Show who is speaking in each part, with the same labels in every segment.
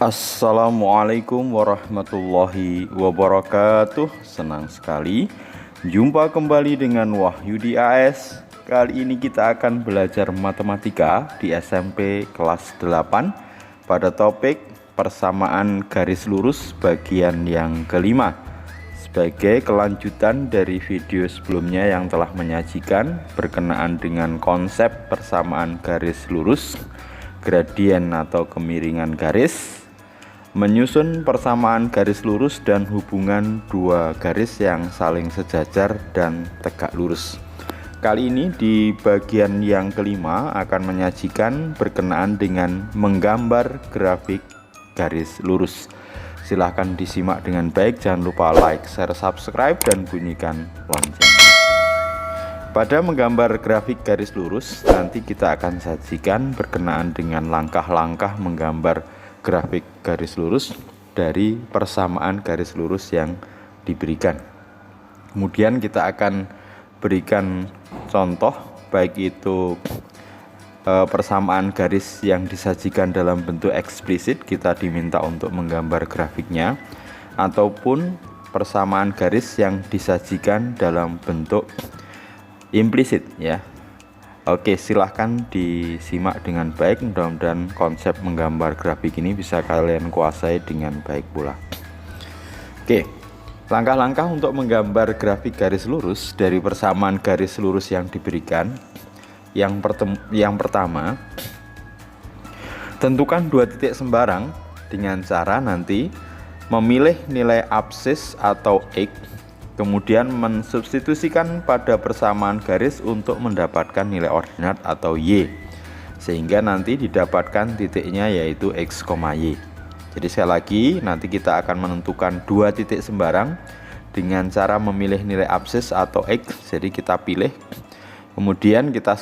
Speaker 1: Assalamualaikum warahmatullahi wabarakatuh. Senang sekali jumpa kembali dengan Wahyudi AS. Kali ini kita akan belajar matematika di SMP kelas 8 pada topik persamaan garis lurus bagian yang kelima, sebagai kelanjutan dari video sebelumnya yang telah menyajikan berkenaan dengan konsep persamaan garis lurus, gradien atau kemiringan garis, menyusun persamaan garis lurus dan hubungan dua garis yang saling sejajar dan tegak lurus. Kali ini di bagian yang kelima akan menyajikan berkenaan dengan menggambar grafik garis lurus. Silahkan disimak dengan baik, jangan lupa like, share, subscribe, dan bunyikan lonceng. Pada menggambar grafik garis lurus, nanti kita akan sajikan berkenaan dengan langkah-langkah menggambar grafik garis lurus dari persamaan garis lurus yang diberikan. Kemudian kita akan berikan contoh, baik itu persamaan garis yang disajikan dalam bentuk eksplisit, kita diminta untuk menggambar grafiknya, ataupun persamaan garis yang disajikan dalam bentuk implisit ya. Oke, silahkan disimak dengan baik, mudah-mudahan konsep menggambar grafik ini bisa kalian kuasai dengan baik pula. Oke, langkah-langkah untuk menggambar grafik garis lurus dari persamaan garis lurus yang diberikan. Yang pertama, tentukan dua titik sembarang dengan cara nanti memilih nilai absis atau X, kemudian mensubstitusikan pada persamaan garis untuk mendapatkan nilai ordinat atau Y, sehingga nanti didapatkan titiknya yaitu X, Y. Jadi sekali lagi, nanti kita akan menentukan dua titik sembarang dengan cara memilih nilai absis atau X. Jadi kita pilih, kemudian kita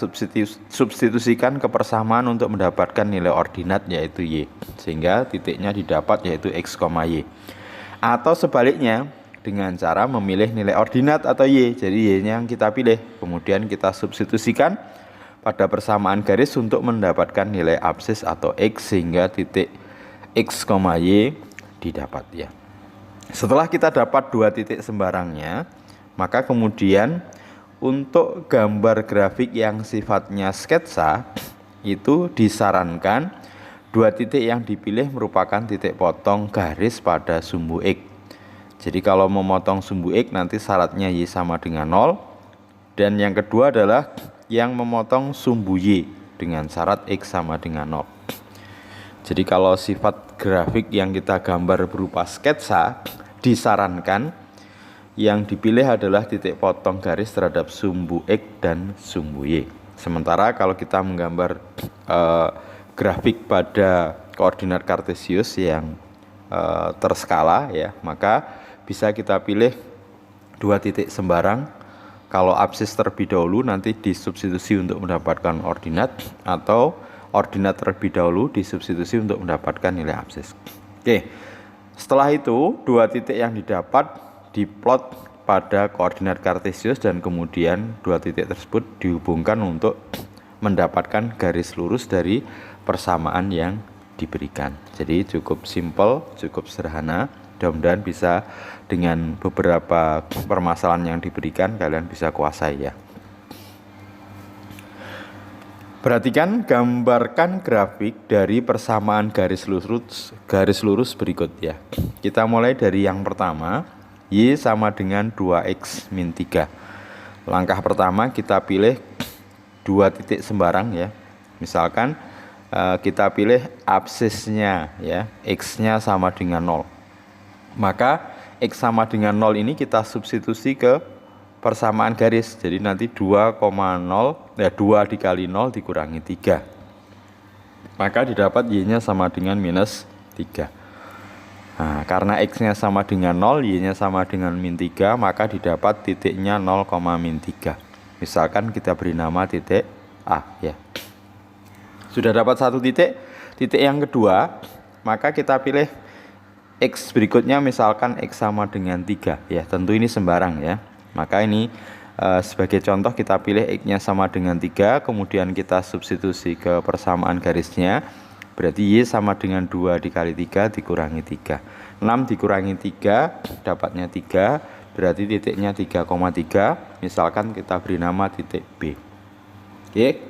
Speaker 1: substitusikan ke persamaan untuk mendapatkan nilai ordinat yaitu Y, sehingga titiknya didapat yaitu X, Y. Atau sebaliknya, dengan cara memilih nilai ordinat atau Y. Jadi Y-nya yang kita pilih, kemudian kita substitusikan pada persamaan garis untuk mendapatkan nilai absis atau X, sehingga titik X, Y didapat ya. Setelah kita dapat dua titik sembarangnya, maka kemudian untuk gambar grafik yang sifatnya sketsa, itu disarankan dua titik yang dipilih merupakan titik potong garis pada sumbu X. Jadi kalau memotong sumbu X nanti syaratnya Y sama dengan 0. Dan yang kedua adalah yang memotong sumbu Y dengan syarat X sama dengan 0. Jadi kalau sifat grafik yang kita gambar berupa sketsa, disarankan yang dipilih adalah titik potong garis terhadap sumbu X dan sumbu Y. Sementara kalau kita menggambar grafik pada koordinat kartesius yang terskala ya, maka bisa kita pilih dua titik sembarang. Kalau absis terlebih dahulu nanti disubstitusi untuk mendapatkan ordinat, atau ordinat terlebih dahulu disubstitusi untuk mendapatkan nilai absis. Oke, setelah itu dua titik yang didapat diplot pada koordinat kartesius, dan kemudian dua titik tersebut dihubungkan untuk mendapatkan garis lurus dari persamaan yang diberikan. Jadi cukup simpel, cukup sederhana. Mudah-mudahan bisa dengan beberapa permasalahan yang diberikan kalian bisa kuasai ya. Perhatikan, gambarkan grafik dari persamaan garis lurus berikut ya. Kita mulai dari yang pertama, Y sama dengan 2X min 3. Langkah pertama kita pilih dua titik sembarang ya. Misalkan kita pilih absisnya ya, X-nya sama dengan 0. Maka X sama dengan 0 ini kita substitusi ke persamaan garis. Jadi nanti 2,0 ya, 2 dikali 0 dikurangi 3. Maka didapat Y-nya sama dengan minus 3. Nah, karena X-nya sama dengan 0, Y-nya sama dengan min 3, maka didapat titiknya 0, min 3. Misalkan kita beri nama titik A ya. Sudah dapat satu titik yang kedua, maka kita pilih X berikutnya, misalkan X sama dengan 3 ya, tentu ini sembarang ya. Maka ini sebagai contoh kita pilih X-nya sama dengan 3, kemudian kita substitusi ke persamaan garisnya, Berarti Y sama dengan 2 dikali 3 dikurangi 3. 6 dikurangi 3 dapatnya 3. Berarti titiknya 3,3. Misalkan kita beri nama titik B. Oke.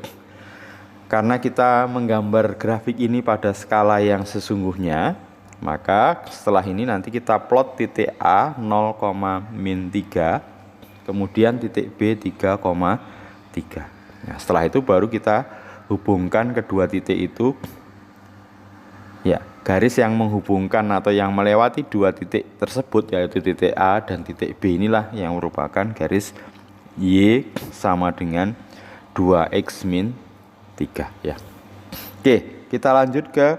Speaker 1: Karena kita menggambar grafik ini pada skala yang sesungguhnya, maka setelah ini nanti kita plot titik A 0,-3, kemudian titik B 3,3. Nah, setelah itu baru kita hubungkan kedua titik itu. Ya, garis yang menghubungkan atau yang melewati dua titik tersebut, yaitu titik A dan titik B, inilah yang merupakan garis Y sama dengan 2x min 3 ya. Oke, kita lanjut ke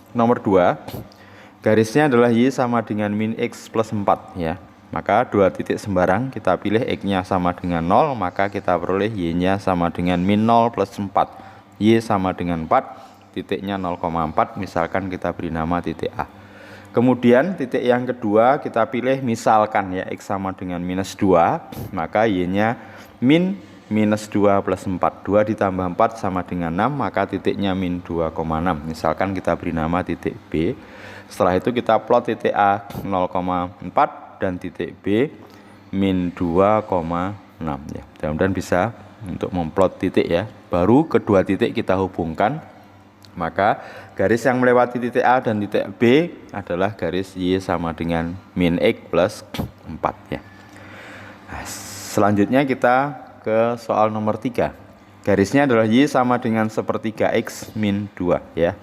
Speaker 1: nomor 2. Garisnya adalah Y sama dengan min X plus 4 ya. Maka dua titik sembarang kita pilih X-nya sama dengan 0, maka kita peroleh Y-nya sama dengan min 0 plus 4. Y sama dengan 4, titiknya 0,4, misalkan kita beri nama titik A. Kemudian titik yang kedua kita pilih misalkan ya X sama dengan minus 2, maka Y-nya min minus 2 plus 4. 2 ditambah 4 sama dengan 6, maka titiknya min 2,6. Misalkan kita beri nama titik B. Setelah itu kita plot titik A 0,4 dan titik B min 2,6 ya. Mudah-mudahan bisa untuk memplot titik ya. Baru kedua titik kita hubungkan, maka garis yang melewati titik A dan titik B adalah garis Y sama dengan min X plus 4 ya. Nah, selanjutnya kita ke soal nomor 3. Garisnya adalah Y sama dengan sepertiga X min 2 ya.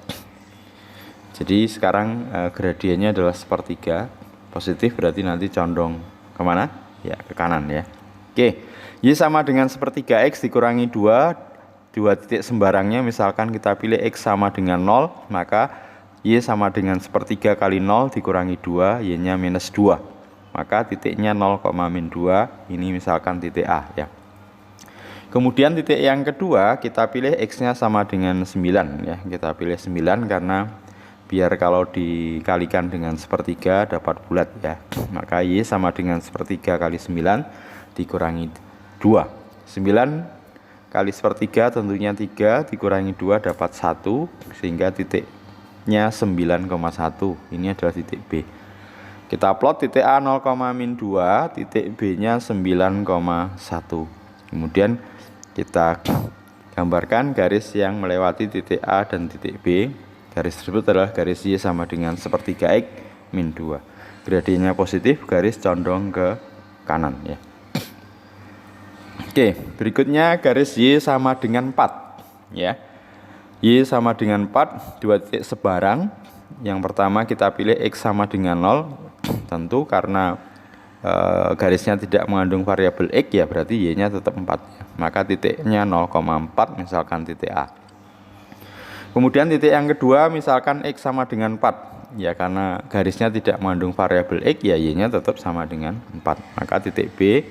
Speaker 1: Jadi sekarang gradiennya adalah sepertiga. Positif berarti nanti condong kemana? Ya, ke kanan ya. Oke, Y sama dengan sepertiga X dikurangi 2. Dua titik sembarangnya misalkan kita pilih X sama dengan 0, maka Y sama dengan sepertiga kali 0 dikurangi 2, Y-nya minus 2. Maka titiknya 0,-2, ini misalkan titik A ya. Kemudian titik yang kedua kita pilih X-nya sama dengan 9 ya. Kita pilih 9 karena biar kalau dikalikan dengan sepertiga dapat bulat ya. Maka Y sama dengan sepertiga kali 9 dikurangi 2. 9 kali sepertiga tentunya 3, dikurangi 2 dapat 1, sehingga titiknya 9,1. Ini adalah titik B. Kita plot titik A 0,-2, titik B nya 9,1. Kemudian kita gambarkan garis yang melewati titik A dan titik B. Garis tersebut adalah garis Y sama dengan sepertiga X min 2. Gradiennya positif, garis condong ke kanan ya. Oke, berikutnya garis Y sama dengan 4 ya. Y sama dengan 4, dua titik sebarang. Yang pertama kita pilih X sama dengan 0. Tentu karena garisnya tidak mengandung variabel X ya, berarti Y-nya tetap 4 ya. Maka titiknya 0,4 misalkan titik A. Kemudian titik yang kedua misalkan X sama dengan 4. Ya, karena garisnya tidak mengandung variabel X ya, Y-nya tetap sama dengan 4. Maka titik B,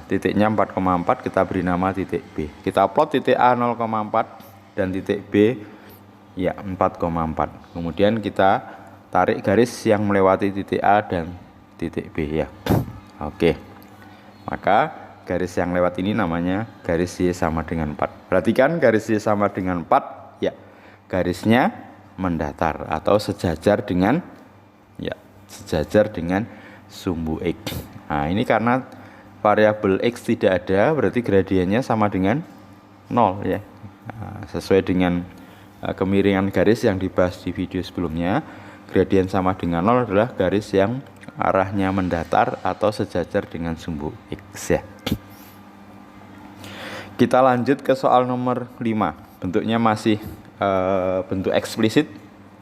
Speaker 1: titiknya 4,4, kita beri nama titik B. Kita plot titik A 0,4 dan titik B ya 4,4. Kemudian kita tarik garis yang melewati titik A dan titik B ya. Oke. Maka garis yang lewat ini namanya garis Y sama dengan 4. Perhatikan garis Y sama dengan 4 ya. Garisnya mendatar atau sejajar dengan sumbu X. Nah, ini karena variabel X tidak ada, berarti gradiennya sama dengan 0 ya. Nah, sesuai dengan kemiringan garis yang dibahas di video sebelumnya, gradien sama dengan 0 adalah garis yang arahnya mendatar atau sejajar dengan sumbu X ya. Kita lanjut ke soal nomor 5. Bentuknya masih bentuk eksplisit.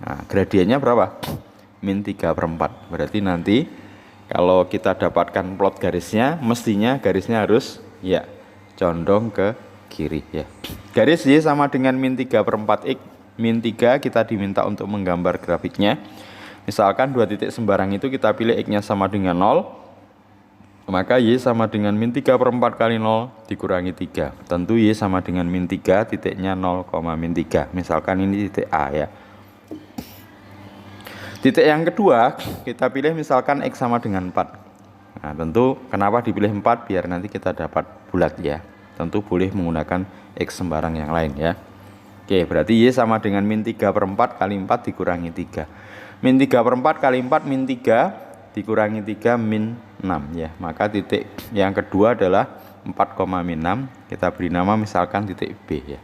Speaker 1: Nah, gradiennya berapa? Min 3/4. Berarti nanti kalau kita dapatkan plot garisnya, mestinya garisnya harus ya condong ke kiri ya. Garis Y sama dengan min 3/4 X. Min 3 kita diminta untuk menggambar grafiknya. Misalkan dua titik sembarang itu kita pilih X-nya sama dengan 0, maka Y sama dengan min 3/4 kali 0 dikurangi 3. Tentu Y sama dengan min 3, titiknya 0,-3. Misalkan ini titik A ya. Titik yang kedua kita pilih misalkan X sama dengan 4. Nah, tentu kenapa dipilih 4? Biar nanti kita dapat bulat ya. Tentu boleh menggunakan X sembarang yang lain ya. Oke, berarti Y sama dengan min 3/4 kali 4 dikurangi 3. Min 3/4 kali 4 min 3 dikurangi 3 min 6 ya. Maka titik yang kedua adalah 4, min 6. Kita beri nama misalkan titik B ya.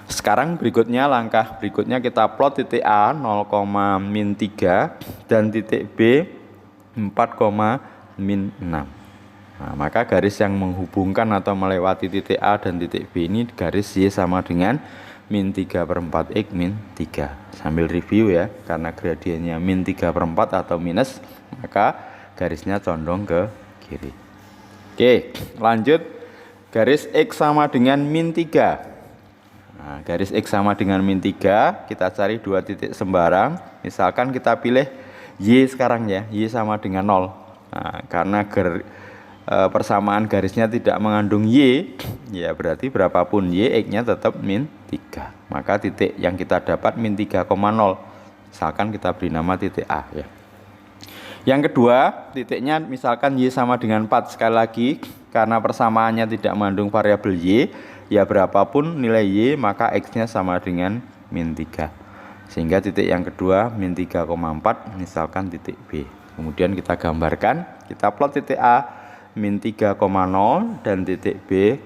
Speaker 1: Sekarang berikutnya, langkah berikutnya kita plot titik A 0, min 3 dan titik B 4, min 6. Nah, maka garis yang menghubungkan atau melewati titik A dan titik B ini garis Y sama dengan min 3/4 X min 3. Sambil review ya, karena gradiennya min 3/4 atau minus, maka garisnya condong ke kiri. Oke, lanjut. Garis X sama dengan min 3. Nah, garis X sama dengan min 3, kita cari dua titik sembarang. Misalkan kita pilih Y sekarang ya, Y sama dengan 0. Nah, karena persamaan garisnya tidak mengandung Y, ya berarti berapapun Y, X-nya tetap min 3. Maka titik yang kita dapat min 3,0. Misalkan kita beri nama titik A ya. Yang kedua, titiknya misalkan Y sama dengan 4. Sekali lagi, karena persamaannya tidak mengandung variabel Y, ya berapapun nilai Y, maka X-nya sama dengan min 3. Sehingga titik yang kedua min 3,4, misalkan titik B. Kemudian kita gambarkan, kita plot titik A min 3,0 dan titik B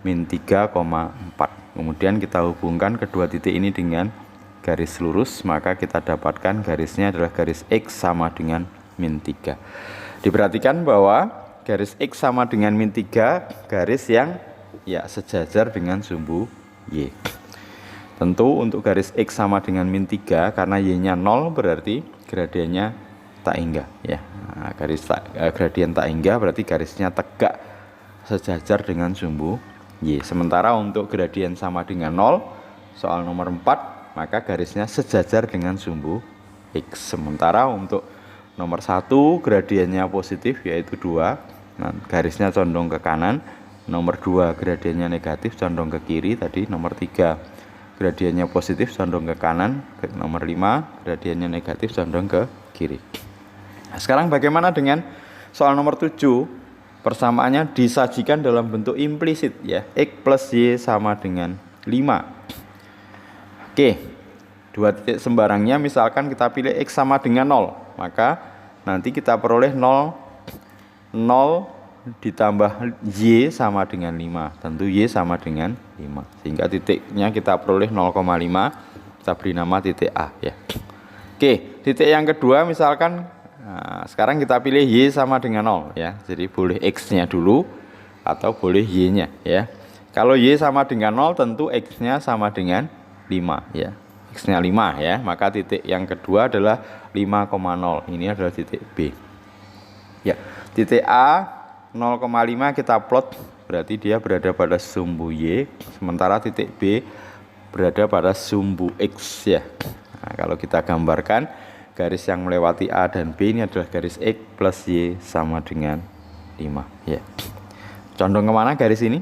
Speaker 1: min 3,4. Kemudian kita hubungkan kedua titik ini dengan garis lurus, maka kita dapatkan garisnya adalah garis X sama dengan min 3. Diperhatikan bahwa garis X sama dengan min 3 garis yang ya sejajar dengan sumbu Y. Tentu untuk garis X sama dengan min 3 karena Y-nya 0 berarti gradiennya tak hingga ya. Nah, gradien tak hingga berarti garisnya tegak sejajar dengan sumbu Y. Sementara untuk gradien sama dengan 0, soal nomor 4, maka garisnya sejajar dengan sumbu X. Sementara untuk nomor 1 gradiennya positif yaitu 2, nah, garisnya condong ke kanan. Nomor 2 gradiennya negatif condong ke kiri. Tadi nomor 3 gradiennya positif condong ke kanan. Nomor 5 gradiennya negatif condong ke kiri. Nah, sekarang bagaimana dengan soal nomor 7? Persamaannya disajikan dalam bentuk implisit ya. X plus Y sama dengan 5. Oke, dua titik sembarangnya misalkan kita pilih X sama dengan 0. Maka nanti kita peroleh 0 ditambah Y sama dengan 5. Tentu Y sama dengan 5. Sehingga titiknya kita peroleh 0,5. Kita beri nama titik A ya. Oke, titik yang kedua misalkan, nah, sekarang kita pilih Y sama dengan 0 ya. Jadi boleh X-nya dulu atau boleh Y-nya ya. Kalau Y sama dengan 0 tentu X-nya sama dengan 5 ya. X-nya 5 ya. Maka titik yang kedua adalah 5,0. Ini adalah titik B. Ya, titik A 0,5 kita plot berarti dia berada pada sumbu Y, sementara titik B berada pada sumbu X ya. Nah, kalau kita gambarkan garis yang melewati A dan B ini adalah garis X plus Y sama dengan 5 ya. Condong kemana garis ini?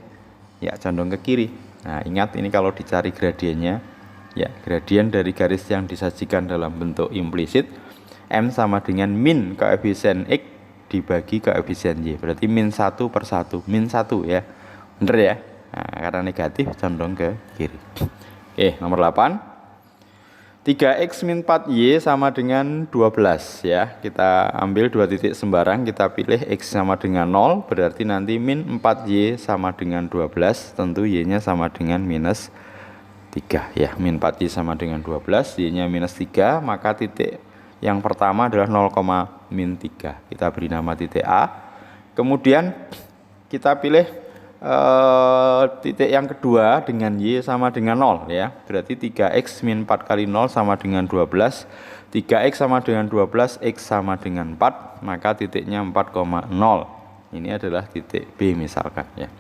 Speaker 1: Ya, condong ke kiri. Nah, ingat ini kalau dicari gradiennya ya, gradien dari garis yang disajikan dalam bentuk implisit M sama dengan min koefisien X dibagi koefisien Y. Berarti min 1/1, min 1 ya. Bener ya? Nah, karena negatif condong ke kiri. Oke, nomor 8. 3X min 4Y sama dengan 12 ya. Kita ambil dua titik sembarang, kita pilih X sama dengan 0, berarti nanti min 4Y sama dengan 12, tentu Y-nya sama dengan minus 3 ya. Min 4Y sama dengan 12, Y-nya minus 3, maka titik yang pertama adalah 0,-3. Kita beri nama titik A. Kemudian kita pilih titik yang kedua dengan Y sama dengan 0 ya. Berarti 3X min 4 kali 0 sama dengan 12. 3X sama dengan 12, X sama dengan 4, maka titiknya 4,0. Ini adalah titik B misalkan ya.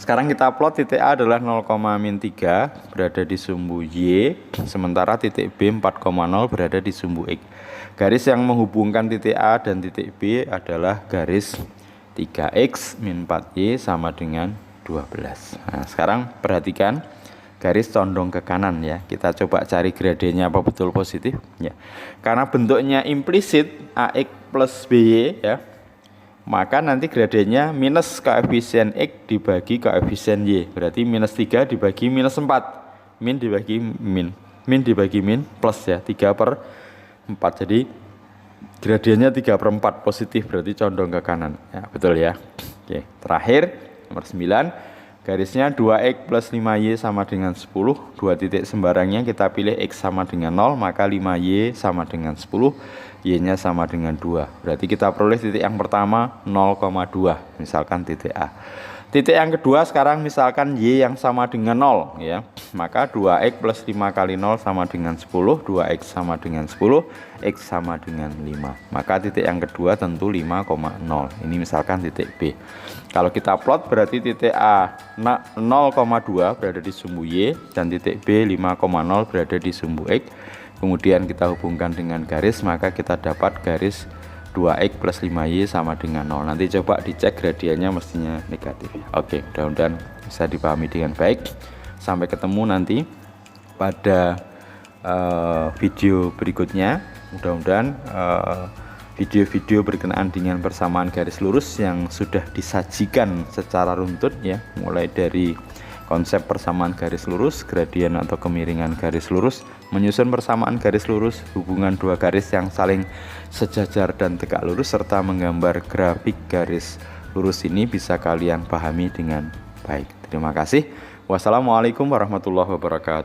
Speaker 1: Sekarang kita plot titik A adalah 0,-3 berada di sumbu Y, sementara titik B 4,0 berada di sumbu X. Garis yang menghubungkan titik A dan titik B adalah garis 3X min 4Y sama dengan 12. Nah, sekarang perhatikan garis condong ke kanan ya. Kita coba cari gradiennya apa betul positif ya. Karena bentuknya implisit AX plus BY ya, maka nanti gradiennya minus koefisien X dibagi koefisien Y. Berarti minus 3 dibagi minus 4. min dibagi min plus ya 3/4. Jadi gradiennya 3/4 positif, berarti condong ke kanan ya, betul ya. Oke, terakhir nomor 9, garisnya 2x plus 5y sama dengan 10. Dua titik sembarangnya kita pilih x sama dengan 0, maka 5y sama dengan 10, y nya sama dengan 2. Berarti kita peroleh titik yang pertama 0,2, misalkan titik A. Titik yang kedua sekarang misalkan y yang sama dengan 0 ya. Maka 2x plus 5 kali 0 sama dengan 10, 2x sama dengan 10, x sama dengan 5. Maka titik yang kedua tentu 5,0. Ini misalkan titik B. Kalau kita plot berarti titik A 0,2 berada di sumbu y dan titik B 5,0 berada di sumbu x. Kemudian kita hubungkan dengan garis, maka kita dapat garis 2x plus 5y sama dengan 0. Nanti coba dicek gradiennya mestinya negatif. Oke, mudah-mudahan bisa dipahami dengan baik. Sampai ketemu nanti pada video berikutnya. Mudah-mudahan video-video berkenaan dengan persamaan garis lurus yang sudah disajikan secara runtut ya, mulai dari konsep persamaan garis lurus, gradien atau kemiringan garis lurus, menyusun persamaan garis lurus, hubungan dua garis yang saling sejajar dan tegak lurus, serta menggambar grafik garis lurus ini bisa kalian pahami dengan baik. Terima kasih. Wassalamualaikum warahmatullahi wabarakatuh.